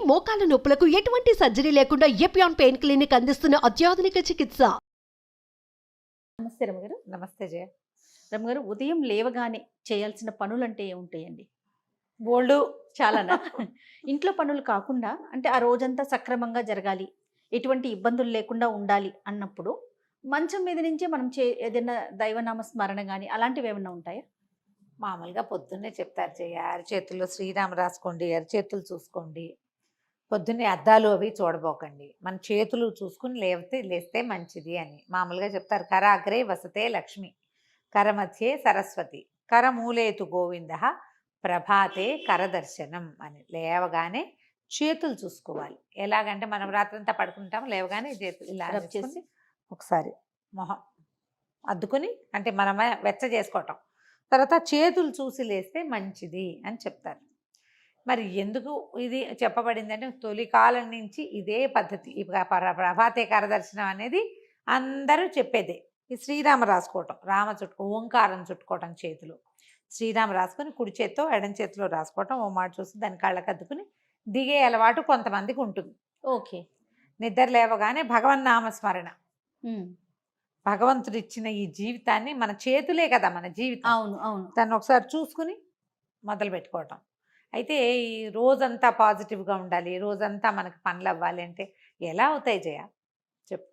మోకాల నొప్పులకు ఎటువంటి సర్జరీ లేకుండా ఎపియాన్ పెయిన్ క్లినిక్ అందిస్తున్న అత్యాధునిక చికిత్స. నమస్తే రమగారు. నమస్తే జయ. రమగారు, ఉదయం లేవగానే చేయాల్సిన పనులంటే ఏముంటాయండి? బోల్డు చాలానా? ఇంట్లో పనులు కాకుండా అంటే ఆ రోజంతా సక్రమంగా జరగాలి, ఎటువంటి ఇబ్బందులు లేకుండా ఉండాలి అన్నప్పుడు మంచం మీద నుంచే మనం ఏదైనా దైవనామ స్మరణ కానీ అలాంటివి ఏమైనా ఉంటాయా? మామూలుగా పొద్దున్నే చెప్తారు జయ, అరచేతుల్లో శ్రీరామ రాసుకోండి, అరచేతులు చూసుకోండి, పొద్దున్నే అద్దాలు అవి చూడబోకండి, మన చేతులు చూసుకుని లేస్తే మంచిది అని మామూలుగా చెప్తారు. కరాగ్రే వసతే లక్ష్మి, కరమధ్యే సరస్వతి, కరమూలేతు గోవింద, ప్రభాతే కరదర్శనం అని. లేవగానే చేతులు చూసుకోవాలి. ఎలాగంటే మనం రాత్రంతా పడుకుంటాం, లేవగానే చేతులు ఇలా రబ్ చేసి ఒకసారి మొహం అద్దుకుని, అంటే మనం వెచ్చ చేసుకోవటం, తర్వాత చేతులు చూసి లేస్తే మంచిది అని చెప్తారు. మరి ఎందుకు ఇది చెప్పబడిందంటే తొలి కాలం నుంచి ఇదే పద్ధతి. ప్రభాతే కరదర్శనం అనేది అందరూ చెప్పేదే. ఈ శ్రీరామ రాసుకోవటం, ఓంకారం చుట్టుకోవటం, చేతులు శ్రీరామ రాసుకొని కుడి చేత్తో ఎడం చేతిలో రాసుకోవటం, ఓ మాట చూసి దాని కళ్ళకు అద్దుకుని దిగే అలవాటు కొంతమందికి ఉంటుంది. ఓకే. నిద్ర లేవగానే భగవన్నామస్మరణ. భగవంతుడు ఇచ్చిన ఈ జీవితాన్ని, మన చేతులే కదా మన జీవితం. అవును అవును. దాన్ని ఒకసారి చూసుకుని మొదలు పెట్టుకోవటం. అయితే ఈ రోజంతా పాజిటివ్గా ఉండాలి, రోజంతా మనకు పనులు అవ్వాలి అంటే ఎలా అవుతాయి జయ? చెప్పు.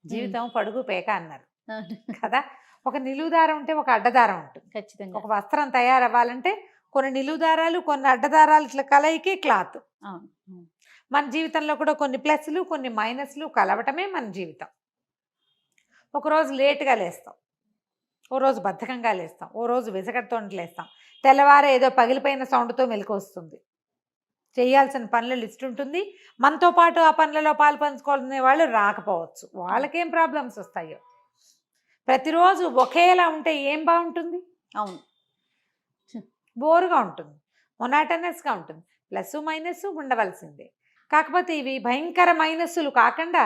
జీవితం పడుగు పేక అన్నారు కదా. ఒక నిలువుదారం ఉంటే ఒక అడ్డదారం ఉంటుంది ఖచ్చితంగా. ఒక వస్త్రం తయారవ్వాలంటే కొన్ని నిలువుదారాలు కొన్ని అడ్డదారాలు ఇట్లా కలయికే క్లాత్. అవును. మన జీవితంలో కూడా కొన్ని ప్లస్లు కొన్ని మైనస్లు కలవటమే మన జీవితం. ఒకరోజు లేటుగా లేస్తాం, ఓ రోజు బద్ధకంగా లేస్తాం, ఓ రోజు విసగడతో లేస్తాం, తెల్లవారే ఏదో పగిలిపోయిన సౌండ్తో మెలకు వస్తుంది. చేయాల్సిన పనుల లిస్ట్ ఉంటుంది, మనతో పాటు ఆ పనులలో పాలు పంచుకోవాలనే వాళ్ళు రాకపోవచ్చు, వాళ్ళకేం ప్రాబ్లమ్స్ వస్తాయో. ప్రతిరోజు ఒకేలా ఉంటే ఏం బాగుంటుంది? అవును, బోరుగా ఉంటుంది, మొనాటనస్గా ఉంటుంది. ప్లస్ మైనస్ ఉండవలసిందే. కాకపోతే ఇవి భయంకర మైనస్సులు కాకుండా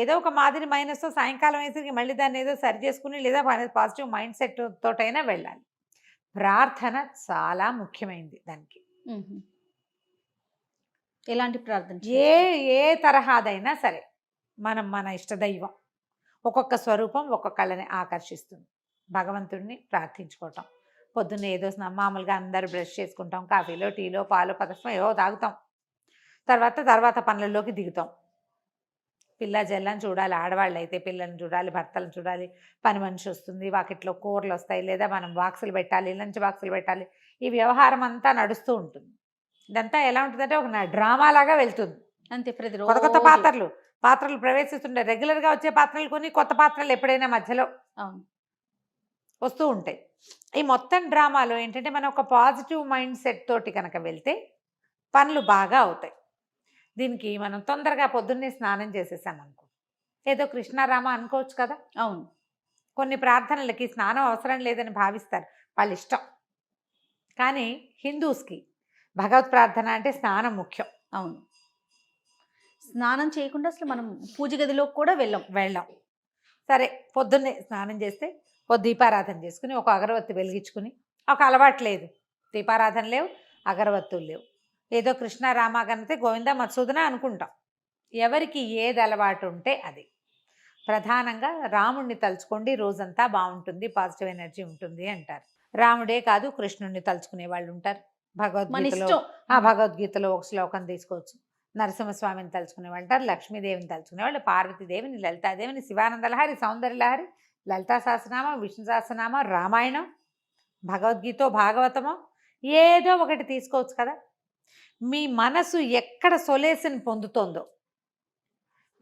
ఏదో ఒక మాదిరి మైనస్ సాయంకాలం అయ్యేసరికి మళ్ళీ దాన్ని ఏదో సరి చేసుకుని లేదా పాజిటివ్ మైండ్ సెట్ తోటైనా వెళ్ళాలి. ప్రార్థన చాలా ముఖ్యమైనది దానికి. ఎలాంటి ప్రార్థన? ఏ తరహాదైనా సరే మన ఇష్టదైవం ఒక్కొక్క స్వరూపం ఒక్కొక్కళ్ళని ఆకర్షిస్తుంది. భగవంతుడిని ప్రార్థించుకోవటం. పొద్దున్న ఏదో మామూలుగా అందరూ బ్రష్ చేసుకుంటాం, కాఫీలో టీలో పాలు పదస్వం ఏవో తాగుతాం, తర్వాత పనులలోకి దిగుతాం. పిల్ల జల్లని చూడాలి, ఆడవాళ్ళు అయితే పిల్లల్ని చూడాలి, భర్తలను చూడాలి, పని మనిషి వస్తుంది, వాకిట్లో కూరలు వస్తాయి, లేదా మనం బాక్సులు పెట్టాలి, లంచ్ బాక్సులు పెట్టాలి. ఈ వ్యవహారం అంతా నడుస్తూ ఉంటుంది. ఇదంతా ఎలా ఉంటుందంటే ఒక డ్రామాలాగా వెళ్తుంది. అంతే. కొత్త కొత్త పాత్రలు ప్రవేశిస్తుండే, రెగ్యులర్గా వచ్చే పాత్రలు కొన్ని, కొత్త పాత్రలు ఎప్పుడైనా మధ్యలో వస్తూ ఉంటాయి. ఈ మొత్తం డ్రామాలో ఏంటంటే మనం ఒక పాజిటివ్ మైండ్ సెట్ తోటి కనుక వెళ్తే పనులు బాగా అవుతాయి. దీనికి మనం తొందరగా పొద్దున్నే స్నానం చేసేసామనుకో, ఏదో కృష్ణారామ అనుకోవచ్చు కదా. అవును. కొన్ని ప్రార్థనలకి స్నానం అవసరం లేదని భావిస్తారు, వాళ్ళ ఇష్టం. కానీ హిందూస్కి భగవత్ ప్రార్థన అంటే స్నానం ముఖ్యం. అవును. స్నానం చేయకుండా అసలు మనం పూజ గదిలోకి కూడా వెళ్ళాం. సరే, పొద్దున్నే స్నానం చేస్తే దీపారాధన చేసుకుని ఒక అగరవత్తి వెలిగించుకుని, ఒక అలవాటు లేదు, దీపారాధన లేవు, అగరవత్తులు లేవు, ఏదో కృష్ణారామ కనితే గోవింద మత్సూదన అనుకుంటాం. ఎవరికి ఏది అలవాటు ఉంటే అది. ప్రధానంగా రాముడిని తలుచుకోండి, రోజంతా బాగుంటుంది, పాజిటివ్ ఎనర్జీ ఉంటుంది అంటారు. రాముడే కాదు, కృష్ణుడిని తలుచుకునే వాళ్ళు ఉంటారు. భగవద్గీతలో ఒక శ్లోకం తీసుకోవచ్చు. నరసింహస్వామిని తలుచుకునే వాళ్ళు అంటారు, లక్ష్మీదేవిని తలుచుకునే వాళ్ళు, పార్వతీదేవిని, లలితాదేవిని, శివానందలహరి, సౌందర్యలహరి, లలితా సహస్రనామం, విష్ణు సహస్రనామం, రామాయణం, భగవద్గీత, భాగవతమో ఏదో ఒకటి తీసుకోవచ్చు కదా. మీ మనసు ఎక్కడ సొలేషన్ పొందుతోందో,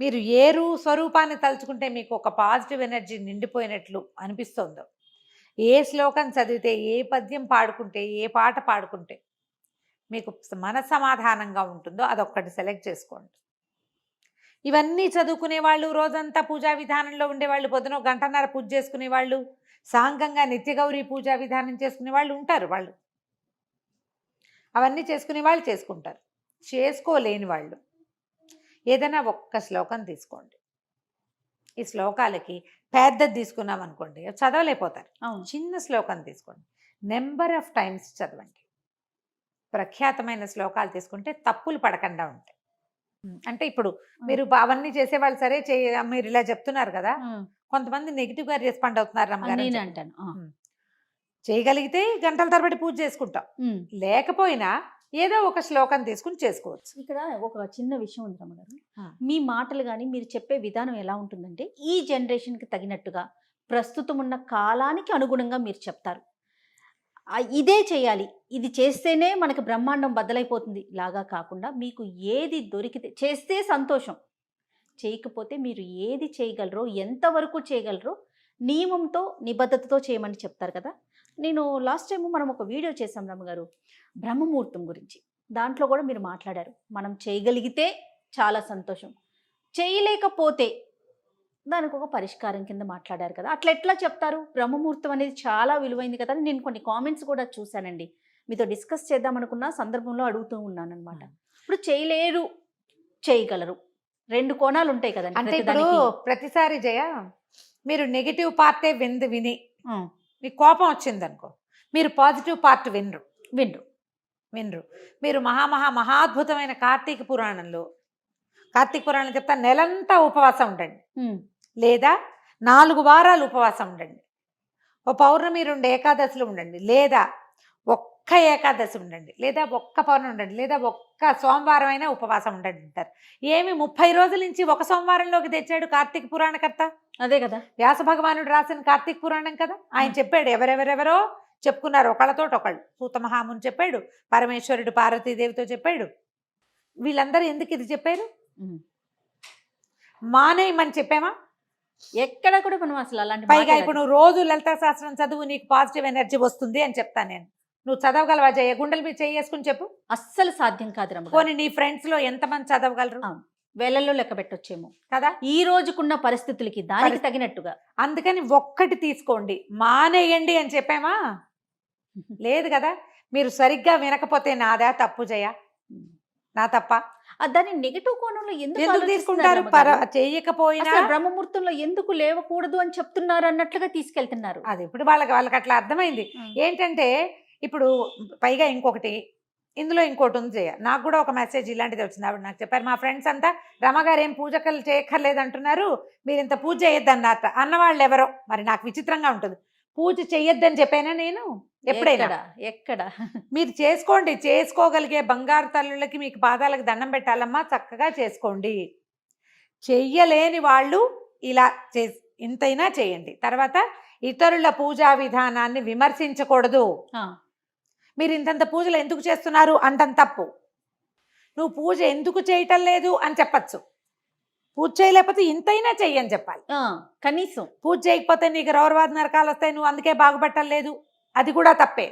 మీరు ఏ స్వరూపాన్ని తలుచుకుంటే మీకు ఒక పాజిటివ్ ఎనర్జీ నిండిపోయినట్లు అనిపిస్తుందో, ఏ శ్లోకం చదివితే, ఏ పద్యం పాడుకుంటే, ఏ పాట పాడుకుంటే మీకు మనసమాధానంగా ఉంటుందో అదొక్కటి సెలెక్ట్ చేసుకోండి. ఇవన్నీ చదువుకునే వాళ్ళు, రోజంతా పూజా విధానంలో ఉండేవాళ్ళు, పొద్దున గంటన్నర పూజ చేసుకునే వాళ్ళు, సాంఘంగా నిత్యగౌరీ పూజా విధానం చేసుకునే వాళ్ళు ఉంటారు. వాళ్ళు అవన్నీ చేసుకునే వాళ్ళు చేసుకుంటారు. చేసుకోలేని వాళ్ళు ఏదైనా ఒక్క శ్లోకం తీసుకోండి. ఈ శ్లోకాలకి పెద్దది తీసుకున్నాం అనుకోండి, చదవలేకపోతారు. చిన్న శ్లోకం తీసుకోండి, నెంబర్ ఆఫ్ టైమ్స్ చదవండి. ప్రఖ్యాతమైన శ్లోకాలు తీసుకుంటే తప్పులు పడకుండా ఉంటాయి. అంటే ఇప్పుడు మీరు అవన్నీ చేసేవాళ్ళు సరే మీరు ఇలా చెప్తున్నారు కదా, కొంతమంది నెగిటివ్ గా రెస్పాండ్ అవుతున్నారు రమ్మగారు. నేను అంటాను చేయగలిగితే గంటల తరబడి పూజ చేసుకుంటాం, లేకపోయినా ఏదో ఒక శ్లోకం తీసుకుని చేసుకోవచ్చు. ఇక్కడ ఒక చిన్న విషయం ఉంది రమ్మగారు, మీ మాటలు కానీ మీరు చెప్పే విధానం ఎలా ఉంటుందంటే ఈ జనరేషన్కి తగినట్టుగా ప్రస్తుతం ఉన్న కాలానికి అనుగుణంగా మీరు చెప్తారు. ఇదే చేయాలి, ఇది చేస్తేనే మనకు బ్రహ్మాండం బద్దలైపోతుంది లాగా కాకుండా మీకు ఏది దొరికితే చేస్తే సంతోషం, చేయకపోతే మీరు ఏది చేయగలరో ఎంతవరకు చేయగలరో నియమంతో నిబద్ధతతో చేయమని చెప్తారు కదా. నేను లాస్ట్ టైం మనం ఒక వీడియో చేసాం రమ్మగారు బ్రహ్మముహూర్తం గురించి, దాంట్లో కూడా మీరు మాట్లాడారు మనం చేయగలిగితే చాలా సంతోషం, చేయలేకపోతే దానికి ఒక పరిష్కారం కింద మాట్లాడారు కదా. అట్లా ఎట్లా చెప్తారు? బ్రహ్మముహూర్తం అనేది చాలా విలువైంది కదా. నేను కొన్ని కామెంట్స్ కూడా చూశానండి, మీతో డిస్కస్ చేద్దాం అనుకున్న సందర్భంలో అడుగుతూ ఉన్నాను అనమాట. ఇప్పుడు చేయలేరు చేయగలరు రెండు కోణాలు ఉంటాయి కదండి. అంటే ఇప్పుడు ప్రతిసారి జయ మీరు నెగిటివ్ పార్టే విని మీకు కోపం వచ్చింది అనుకో, మీరు పాజిటివ్ పార్ట్ వినరు. మీరు మహాద్భుతమైన కార్తీక పురాణం చెప్తా నెలంతా ఉపవాసం ఉండండి, లేదా 4 వారాలు ఉపవాసం ఉండండి, ఓ పౌర్ణమి 2 ఏకాదశులు ఉండండి, లేదా ఒక్క ఏకాదశి ఉండండి, లేదా ఒక్క పౌర్ణమి ఉండండి, లేదా ఒక్క సోమవారం అయినా ఉపవాసం ఉండండి అంటారు. ఏమి 30 రోజుల నుంచి ఒక సోమవారంలోకి తెచ్చాడు కార్తీక పురాణకర్త, అదే కదా వ్యాస భగవానుడు రాసిన కార్తీక పురాణం కదా. ఆయన చెప్పాడు, ఎవరెవరెవరో చెప్పుకున్నారు ఒకళ్ళతోటి ఒకళ్ళు. సూత మహాముని చెప్పాడు, పరమేశ్వరుడు పార్వతీదేవితో చెప్పాడు. వీళ్ళందరూ ఎందుకు ఇది చెప్పారు? మానేయమని చెప్పామా? ఎక్కడ కూడా మనం అసలు అలాంటి పైగా ఇప్పుడు నువ్వు రోజు లలితా శాస్త్రం చదువు, నీకు పాజిటివ్ ఎనర్జీ వస్తుంది అని చెప్తాను నేను. నువ్వు చదవగలవా జయ? గుండెల మీద చేసుకుని చెప్పు. అస్సలు సాధ్యం కాదు రమ్మ. పోనీ నీ ఫ్రెండ్స్ లో ఎంతమంది చదవగలరు? వేలల్లో లెక్క పెట్టొచ్చేమో కదా ఈ రోజుకున్న పరిస్థితులకి దానికి తగినట్టుగా. అందుకని ఒక్కటి తీసుకోండి, మానేయండి అని చెప్పామా? లేదు కదా. మీరు సరిగ్గా వినకపోతే నాదా తప్పు జయ? నా తప్ప? దాన్ని నెగిటివ్ కోణంలో ఎందుకు తీసుకుంటారు? చేయకపోయినా బ్రహ్మముహూర్తంలో ఎందుకు లేవకూడదు అని చెప్తున్నారు అన్నట్లుగా తీసుకెళ్తున్నారు. అది ఇప్పుడు వాళ్ళకి అట్లా అర్థమైంది. ఏంటంటే ఇప్పుడు పైగా ఇందులో ఇంకోటి ఉంది జయ. నాకు కూడా ఒక మెసేజ్ ఇలాంటిది వచ్చింది. ఆవిడ నాకు చెప్పారు, మా ఫ్రెండ్స్ అంతా రమగారు ఏం పూజకలు చేయక్కర్లేదు అంటున్నారు, మీరు ఇంత పూజ చేయొద్దన్నారు అన్నవాళ్ళు ఎవరో. మరి నాకు విచిత్రంగా ఉంటుంది. పూజ చెయ్యొద్దని చెప్పానా నేను ఎప్పుడైనా? ఎక్కడ మీరు చేసుకోండి, చేసుకోగలిగే బంగారు తల్లులకి మీకు పాదాలకు దండం పెట్టాలమ్మా, చక్కగా చేసుకోండి. చెయ్యలేని వాళ్ళు ఇలా ఇంతైనా చేయండి. తర్వాత ఇతరుల పూజా విధానాన్ని విమర్శించకూడదు. మీరు ఇంతంత పూజలు ఎందుకు చేస్తున్నారు అంటం తప్పు. నువ్వు పూజ ఎందుకు చేయటం లేదు అని చెప్పచ్చు. పూజ చేయలేకపోతే ఇంతైనా చెయ్యని చెప్పాలి. కనీసం పూజ చేయకపోతే నీకు రౌరవాద నరకాలు వస్తాయి, నువ్వు అందుకే బాగుపట్టలేదు, అది కూడా తప్పే.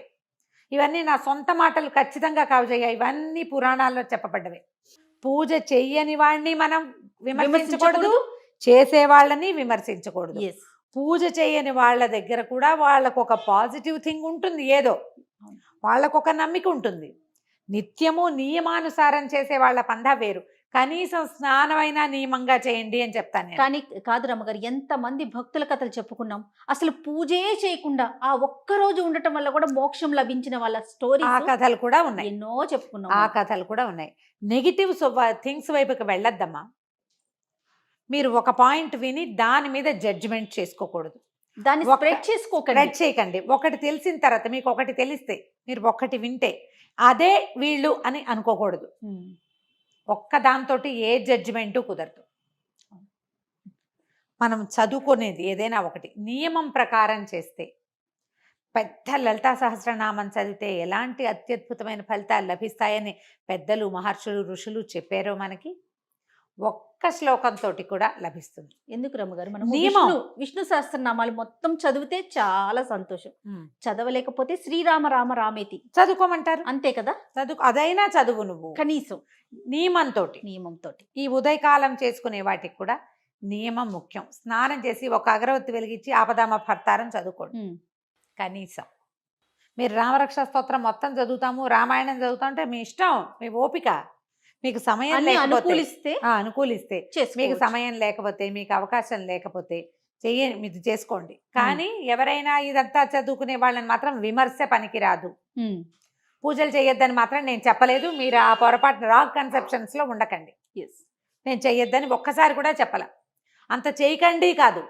ఇవన్నీ నా సొంత మాటలు ఖచ్చితంగా కావు జయ, ఇవన్నీ పురాణాల్లో చెప్పబడ్డవే. పూజ చెయ్యని వాడిని మనం విమర్శించకూడదు, చేసే వాళ్ళని విమర్శించకూడదు. పూజ చేయని వాళ్ళ దగ్గర కూడా వాళ్ళకు ఒక పాజిటివ్ థింగ్ ఉంటుంది, ఏదో వాళ్ళకు ఒక నమ్మిక ఉంటుంది. నిత్యము నియమానుసారం చేసే వాళ్ళ పందా వేరు. కనీసం స్నానమైనా నియమంగా చేయండి అని చెప్తాను. కానీ కాదు రమ్మగారు, ఎంతమంది భక్తుల కథలు చెప్పుకున్నాం, అసలు పూజే చేయకుండా ఆ ఒక్కరోజు ఉండటం వల్ల కూడా మోక్షం లభించిన వాళ్ళ స్టోరీ, ఆ కథలు కూడా ఉన్నాయి, ఎన్నో చెప్పుకున్నాం. ఆ కథలు కూడా ఉన్నాయి. నెగిటివ్ థింగ్స్ వైపుకి వెళ్ళొద్దమ్మా. మీరు ఒక పాయింట్ విని దాని మీద జడ్జిమెంట్ చేసుకోకూడదు, దాన్ని స్ప్రెడ్ చేయకండి. ఒకటి తెలిసిన తర్వాత మీకు ఒకటి తెలిస్తే మీరు ఒకటి వింటే అదే వీళ్ళు అని అనుకోకూడదు. ఒక్క దాంతో ఏ జడ్జిమెంటు కుదరదు. మనం చదువుకునేది ఏదైనా ఒకటి నియమం ప్రకారం చేస్తే, పెద్ద లలితా సహస్రనామం చదివితే ఎలాంటి అత్యద్భుతమైన ఫలితాలు లభిస్తాయని పెద్దలు, మహర్షులు, ఋషులు చెప్పారో మనకి ఒక్క శ్లోకంతో కూడా లభిస్తుంది. ఎందుకు రమ్మగారు, మనం విష్ణు సహస్రనామాలు మొత్తం చదివితే చాలా సంతోషం. చదవలేకపోతే శ్రీరామ రామ రామేతి చదువుకోమంటారు, అంతే కదా. అదైనా చదువు నువ్వు కనీసం నియమంతో. ఈ ఉదయకాలం చేసుకునే వాటికి కూడా నియమం ముఖ్యం. స్నానం చేసి ఒక అగరవత్తి వెలిగించి ఆపదామ భర్తారం చదువుకోండి కనీసం. మీరు రామరక్ష స్తోత్రం మొత్తం చదువుతాము, రామాయణం చదువుతామంటే మీ ఇష్టం, మీ ఓపిక. మీకు సమయం అనుకూలిస్తే మీకు సమయం లేకపోతే, మీకు అవకాశం లేకపోతే మీరు చేసుకోండి. కానీ ఎవరైనా ఇదంతా చదువుకునే వాళ్ళని మాత్రం విమర్శ పనికిరాదు. పూజలు చేయొద్దని మాత్రం నేను చెప్పలేదు. మీరు ఆ పొరపాటు రాంగ్ కన్సెప్షన్స్లో ఉండకండి. ఎస్. నేను చెయ్యొద్దని ఒక్కసారి కూడా చెప్పలే. అంత చేయకండి కాదు,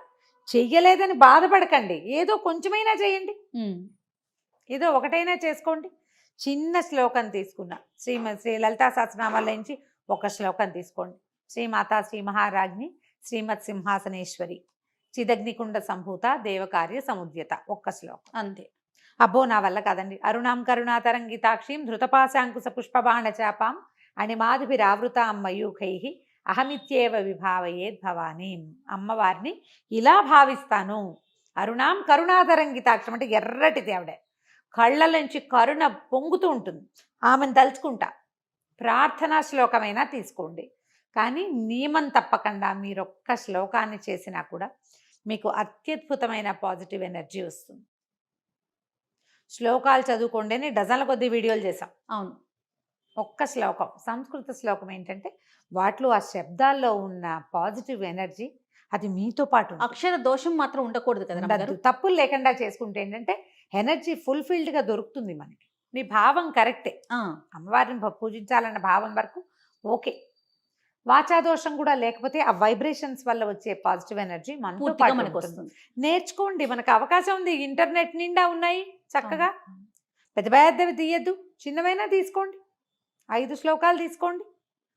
చెయ్యలేదని బాధపడకండి. ఏదో కొంచెమైనా చేయండి, ఏదో ఒకటైనా చేసుకోండి. చిన్న శ్లోకం తీసుకున్నా, శ్రీ లలితా సహస్రనామాల నుంచి ఒక శ్లోకం తీసుకోండి. శ్రీమాతా శ్రీ మహారాజ్ని శ్రీమత్ సింహాసనేశ్వరి చిదగ్నికుండ సంభూత దేవకార్య సముద్యత, ఒక్క శ్లోకం అంతే. అబ్బో నా వల్ల కాదండి. అరుణాం కరుణాతరంగితాక్షీం ధృతపాశాంకుశ పుష్పబాణ చాపాం అణిమాదిభిరావృతాం మయూఖై అహమిత్యేవ విభావయేద్ భవానీం. అమ్మవారిని ఇలా భావిస్తాను. అరుణాం కరుణాతరంగితాక్షం అంటే ఎర్రటిది ఆవిడ, కళ్ళ నుంచి కరుణ పొంగుతూ ఉంటుంది. ఆమెను తలుచుకుంటా. ప్రార్థనా శ్లోకమైనా తీసుకోండి, కానీ నియమం తప్పకుండా మీరు ఒక్క శ్లోకాన్ని చేసినా కూడా మీకు అత్యద్భుతమైన పాజిటివ్ ఎనర్జీ వస్తుంది. శ్లోకాలు చదువుకోండి, డజన్ల కొద్ది వీడియోలు చేసాం. అవును. ఒక్క శ్లోకం, సంస్కృత శ్లోకం ఏంటంటే వాటిలో ఆ శబ్దాల్లో ఉన్న పాజిటివ్ ఎనర్జీ అది మీతో పాటు అక్షర దోషం మాత్రం ఉండకూడదు కదా ఉండద్దు. తప్పులు లేకుండా చేసుకుంటే ఏంటంటే ఎనర్జీ ఫుల్ఫిల్డ్గా దొరుకుతుంది మనకి. మీ భావం కరెక్టే, అమ్మవారిని పూజించాలన్న భావం వరకు ఓకే. వాచాదోషం కూడా లేకపోతే ఆ వైబ్రేషన్స్ వల్ల వచ్చే పాజిటివ్ ఎనర్జీ మనతో పాటు మనకు ఉంటుంది. వస్తుంది. నేర్చుకోండి, మనకు అవకాశం ఉంది. ఇంటర్నెట్ నిండా ఉన్నాయి చక్కగా. పెద్ద పెద్దవి తీయద్దు, చిన్నవైనా తీసుకోండి. 5 శ్లోకాలు తీసుకోండి,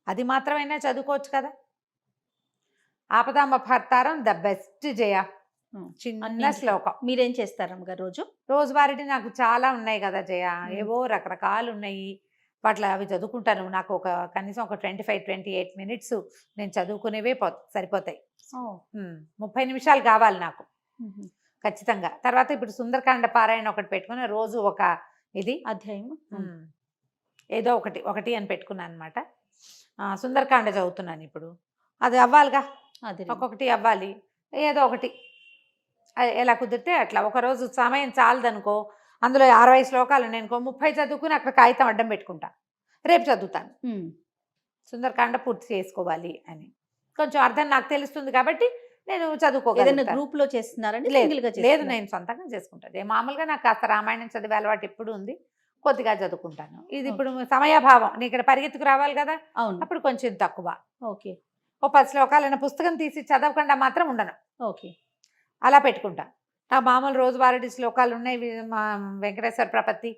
అది మాత్రమైనా చదువుకోవచ్చు కదా. ఆపదామపహర్తారం ద బెస్ట్ జయ, చిన్న శ్లోకం. మీరేం చేస్తారు అమ్మగారు రోజు? రోజువారీ నాకు చాలా ఉన్నాయి కదా జయ, ఏవో రకరకాలు ఉన్నాయి. వాటిలో అవి చదువుకుంటాను. నాకు ఒక కనీసం ఒక 25-28 మినిట్స్ నేను చదువుకునేవే సరిపోతాయి. 30 నిమిషాలు కావాలి నాకు ఖచ్చితంగా. తర్వాత ఇప్పుడు సుందరకాండ పారాయణ ఒకటి పెట్టుకుని రోజు ఒక ఇది అధ్యాయం ఏదో ఒకటి అని పెట్టుకున్నాను అనమాట. సుందరకాండ చదువుతున్నాను ఇప్పుడు. అది అవ్వాలిగా, ఒక్కొక్కటి అవ్వాలి, ఏదో ఒకటి ఎలా కుదిరితే అట్లా. ఒకరోజు సమయం చాలదనుకో, అందులో 60 శ్లోకాలు ఉన్నాయనుకో, 30 చదువుకుని అక్కడ కాగితం అడ్డం పెట్టుకుంటా, రేపు చదువుతాను. సుందరకాండ పూర్తి చేసుకోవాలి అని కొంచెం అర్థం నాకు తెలుస్తుంది కాబట్టి నేను చదువుకోగలను. గ్రూప్ లో చేస్తున్నారండి? లేదు, నేను సొంతంగా చేసుకుంటాను. మామూలుగా నాకు కాస్త రామాయణం చదివే అలవాటు ఎప్పుడు ఉంది, కొద్దిగా చదువుకుంటాను. ఇది ఇప్పుడు సమయాభావం, నీ ఇక్కడ పరిగెత్తుకు రావాలి కదా, అప్పుడు కొంచెం తక్కువ. ఓకే. ఓ 10 శ్లోకాలైన పుస్తకం తీసి చదవకుండా మాత్రం ఉండను. ఓకే, అలా పెట్టుకుంటా. నా మామూలు రోజువారీ శ్లోకాలు ఉన్నాయి. వెంకటేశ్వర ప్రపత్తి,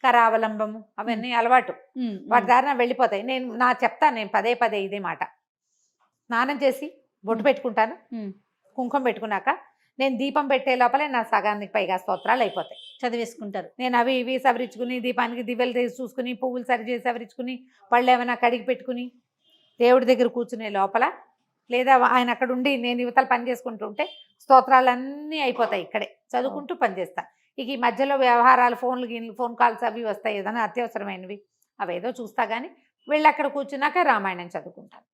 కరావలంబము, అవన్నీ అలవాటు. వాటి దారిన వెళ్ళిపోతాయి. నేను చెప్తాను, నేను పదే ఇదే మాట. స్నానం చేసి బొట్టు పెట్టుకుంటాను. కుంకుమ పెట్టుకున్నాక నేను దీపం పెట్టే లోపలే నా సగానికి పైగా స్తోత్రాలు అయిపోతాయి. చదివేసుకుంటారు. నేను అవి ఇవి సవరించుకుని, దీపానికి దివ్యలు తీసి చూసుకుని, పువ్వులు సరిచేసి సవరించుకుని, పళ్ళు ఏమైనా కడిగి పెట్టుకుని, దేవుడి దగ్గర కూర్చునే లోపల, లేదా ఆయన అక్కడ ఉండి నేను యువతలు పని చేసుకుంటుంటే స్తోత్రాలన్నీ అయిపోతాయి. ఇక్కడే చదువుకుంటూ పనిచేస్తా. ఇక ఈ మధ్యలో వ్యవహారాలు, ఫోన్ కాల్స్ అవి వస్తాయి, ఏదైనా అత్యవసరమైనవి, అవేదో చూస్తా. కానీ వెళ్ళి అక్కడ కూర్చున్నాక రామాయణం చదువుకుంటాను.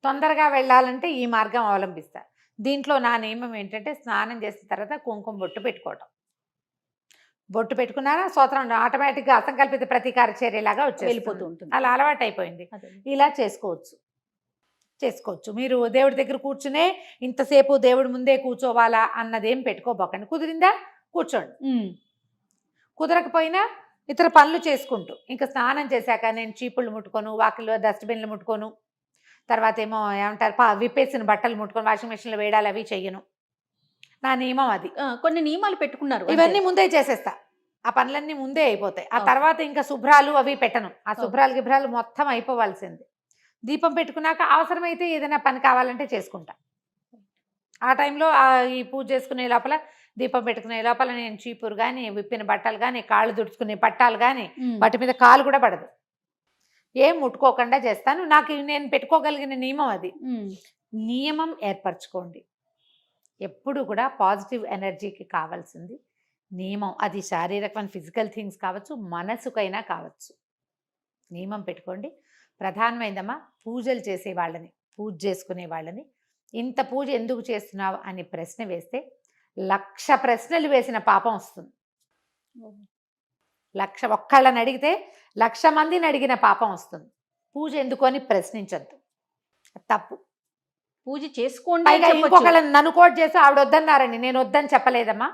తొందరగా వెళ్ళాలంటే ఈ మార్గం అవలంబిస్తా. దీంట్లో నా నియమం ఏంటంటే స్నానం చేసిన తర్వాత కుంకుమ బొట్టు పెట్టుకోవటం. బొట్టు పెట్టుకున్నారా స్తోత్రం ఆటోమేటిక్గా అసంకల్పిత ప్రతీకార చర్యలాగా వెళ్ళిపోతూ ఉంటుంది. అలా అలవాటు అయిపోయింది. ఇలా చేసుకోవచ్చు. మీరు దేవుడి దగ్గర కూర్చునే ఇంతసేపు దేవుడి ముందే కూర్చోవాలా అన్నదేం పెట్టుకోబోకండి. కుదిరిందా కూర్చోండి, కుదరకపోయినా ఇతర పనులు చేసుకుంటూ. ఇంకా స్నానం చేశాక నేను చీపుళ్ళు ముట్టుకోను, వాకిల్లో డస్ట్బిన్లు ముట్టుకోను, తర్వాత ఏమో ఏమంటారు విప్పేసిన బట్టలు ముట్టుకొని వాషింగ్ మెషిన్లో వేయడాలి, అవి చెయ్యను. నా నియమం అది. కొన్ని నియమాలు పెట్టుకున్నారు, ఇవన్నీ ముందే చేసేస్తా. ఆ పనులన్నీ ముందే అయిపోతాయి. ఆ తర్వాత ఇంకా శుభ్రాలు అవి పెట్టను. ఆ గిభ్రాలు మొత్తం అయిపోవాల్సింది. దీపం పెట్టుకున్నాక అవసరమైతే ఏదైనా పని కావాలంటే చేసుకుంటా. ఆ టైంలో ఈ పూజ చేసుకునే లోపల, దీపం పెట్టుకునే లోపల నేను చీపురు కానీ, విప్పిన బట్టలు కానీ, కాళ్ళు దుడుచుకునే పట్టాలు కానీ, వాటి మీద కాలు కూడా పడదు, ఏం ముట్టుకోకుండా చేస్తాను. నాకు నేను పెట్టుకోగలిగిన నియమం అది. నియమం ఏర్పరచుకోండి. ఎప్పుడు కూడా పాజిటివ్ ఎనర్జీకి కావాల్సింది నియమం. అది శారీరకమైన ఫిజికల్ థింగ్స్ కావచ్చు, మనసుకైనా కావచ్చు. నియమం పెట్టుకోండి. ప్రధానమైందమ్మా పూజలు చేసే వాళ్ళని, పూజ చేసుకునే వాళ్ళని, ఇంత పూజ ఎందుకు చేస్తున్నావు అని ప్రశ్న వేస్తే 1,00,000 ప్రశ్నలు వేసిన పాపం వస్తుంది. 1,00,000 ఒక్కళ్ళని అడిగితే 1,00,000 మందిని అడిగిన పాపం వస్తుంది. పూజ ఎందుకు అని ప్రశ్నించద్దు, తప్పు. పూజ చేసుకోండి. ఇంకొకళ్ళని నన్ను కోట్ చేసి ఆవిడ వద్దన్నారని నేను వద్దని చెప్పలేదమ్మా,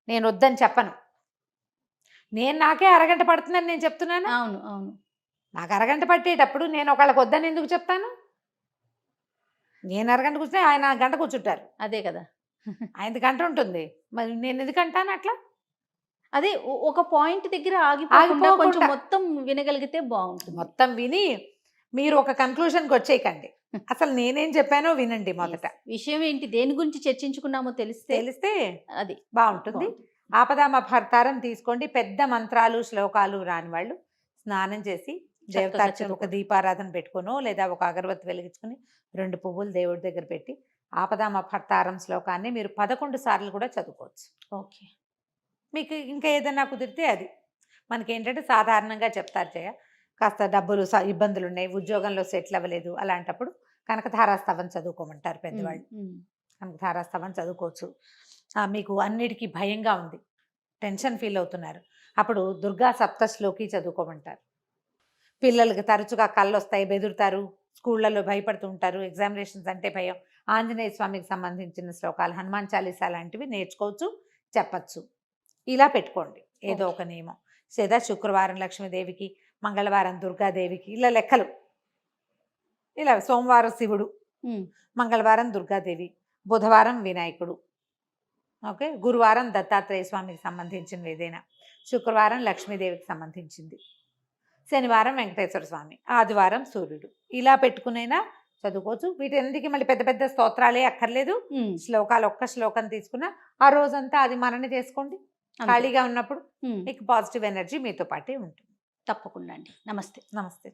నేను వద్దని చెప్పను. నేను నాకే అరగంట పడుతుందని నేను చెప్తున్నాను. అవును అవును నాకు అరగంట పట్టేటప్పుడు నేను ఒకళ్ళకి వద్దని ఎందుకు చెప్తాను? నేను అరగంట కూర్చుంటే ఆయన గంట కూర్చుంటారు. అదే కదా. ఆయనది గంట ఉంటుంది, మరి నేను ఎందుకంటాను అట్లా? అదే ఒక పాయింట్ దగ్గర ఆగిపోకుండా కొంచెం ఆగిపోకుండా. మొత్తం వినగలిగితే బాగుంటుంది. మొత్తం విని మీరు ఒక కన్క్లూషన్కి వచ్చేయకండి. అసలు నేనేం చెప్పానో వినండి మొదట. విషయం ఏంటి, దేని గురించి చర్చించుకున్నామో తెలిస్తే తెలిస్తే అది బాగుంటుంది. ఆపదామపహర్తారం తీసుకోండి. పెద్ద మంత్రాలు శ్లోకాలు రాని వాళ్ళు స్నానం చేసి దేవతార్చన ఒక దీపారాధన పెట్టుకోనో లేదా ఒక అగరబత్తి వెలిగించుకుని 2 పువ్వులు దేవుడి దగ్గర పెట్టి ఆపదామపహర్తారం శ్లోకాన్ని మీరు 11 సార్లు కూడా చదువుకోవచ్చు. ఓకే. మీకు ఇంకా ఏదైనా కుదిరితే అది. మనకేంటంటే సాధారణంగా చెప్తారు జయ, కాస్త డబ్బులు ఇబ్బందులు ఉన్నాయి, ఉద్యోగంలో సెటిల్ అవ్వలేదు, అలాంటప్పుడు కనకధారాస్తవం చదువుకోమంటారు పెద్దవాళ్ళు. కనకధారాస్తవం చదువుకోవచ్చు. మీకు అన్నిటికీ భయంగా ఉంది, టెన్షన్ ఫీల్ అవుతున్నారు, అప్పుడు దుర్గా సప్తశ్లోకి చదువుకోమంటారు. పిల్లలకి తరచుగా కళ్ళు వస్తాయి, బెదురుతారు, స్కూళ్ళల్లో భయపడుతూ ఉంటారు, ఎగ్జామినేషన్స్ అంటే భయం, ఆంజనేయ స్వామికి సంబంధించిన శ్లోకాలు, హనుమాన్ చాలీసా లాంటివి నేర్చుకోవచ్చు, చెప్పచ్చు. ఇలా పెట్టుకోండి ఏదో ఒక నియమం. లేదా శుక్రవారం లక్ష్మీదేవికి, మంగళవారం దుర్గాదేవికి, ఇలా లెక్కలు. ఇలా సోమవారం శివుడు, మంగళవారం దుర్గాదేవి, బుధవారం వినాయకుడు, ఓకే, గురువారం దత్తాత్రేయ స్వామికి సంబంధించినవి ఏదైనా, శుక్రవారం లక్ష్మీదేవికి సంబంధించింది, శనివారం వెంకటేశ్వర స్వామి, ఆదివారం సూర్యుడు. ఇలా పెట్టుకునైనా చదువుకోవచ్చు. వీటన్నిటికీ మళ్ళీ పెద్ద పెద్ద స్తోత్రాలే అక్కర్లేదు. శ్లోకాలు ఒక్క శ్లోకం తీసుకున్నా ఆ రోజంతా అది మనన చేసుకోండి. ఖాళీగా ఉన్నప్పుడు మీకు పాజిటివ్ ఎనర్జీ మీతో పాటే ఉంటుంది. తప్పకుండా అండి. నమస్తే. నమస్తే.